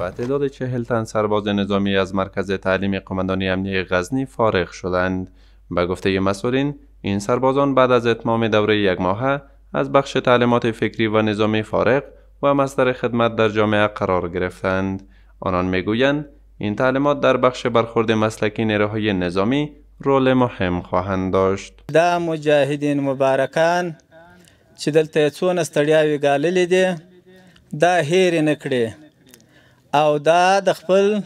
به تعداد 40 تن سرباز نظامی از مرکز تعلیم قماندانی امنیه غزنی فارغ شدند. به گفته مسئولین، این سربازان بعد از اتمام دوره 1 ماهه از بخش تعلیمات فکری و نظامی فارغ و مصدر خدمت در جامعه قرار گرفتند. آنان میگویند این تعلیمات در بخش برخورد مسلکی نیروهای نظامی رول مهم خواهند داشت. دا مجاهدین مبارکان چې دلته څونه ستړیاوې ګاللې دي دا هېرې نه کړي او دا د خپل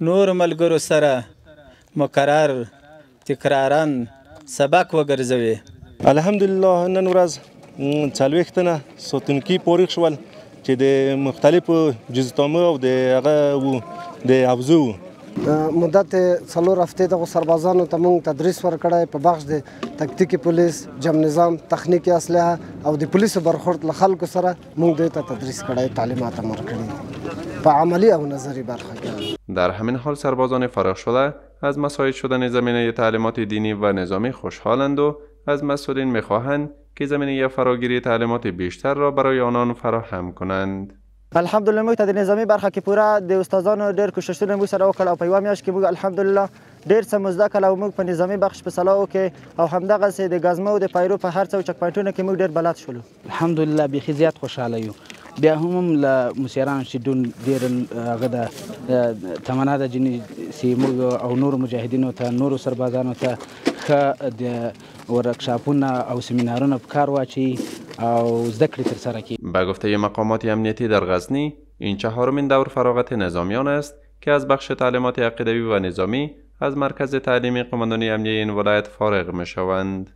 نور ملګرو سره مقرر تکرارا سبق وګرځوي. الحمدلله نن ورځ 40 تنه ساتونکي فارغ شول چې د مختلفو جزتامه او د هغه د افزو مدت 4 هفته دغه سربازانو ته موږ تدریس ورکړی په بخش د تکتیکي پولیس، جم نظام، تخنیکي اسلحه او د پولیسو برخورد له خلکو سره موږ دوی ته تدریس کړی، تعلیمات هم ورکړي په عملی او نظری برخه کې. در همین حال سربازان فارغ شده از مساعد شدن زمینه تعلیمات دینی و نظامی خوشحالند و از مسئولین میخواهند که زمینه فراگیری تعلیمات بیشتر را برای آنان فراهم کنند. الحمدلله موږ ته د نظامی برخه کې پوره د استادانو ډېر کوششونه موږ سره وکړل او په یوه میاشت کې موږ الحمدلله ډېر څه مو زده کړل او موږ په نظامي بخش په سلاو کې او همدغسې د ګزمه او د پیرو په هر څه چک پوینټونو کې موږ ډېر بلد شولو. الحمدلله بیخي زیات خوشحاله یو. بیا هم له مشرانو چې ډېر هغه د تمنا ده چې موږ او نورو مجاهدینو ته نورو سربازانو ته ښه د ورکشاپونه او سمینارونه په کار واچوي او زده کړې ترسره کړي. به گفته مقامات امنیتی در غزنی این 4مین دور فراغت نظامیان است که از بخش تعلیمات عقیدوی و نظامی از مرکز تعلیمی قماندانی امنیه این ولایت فارغ می شوند.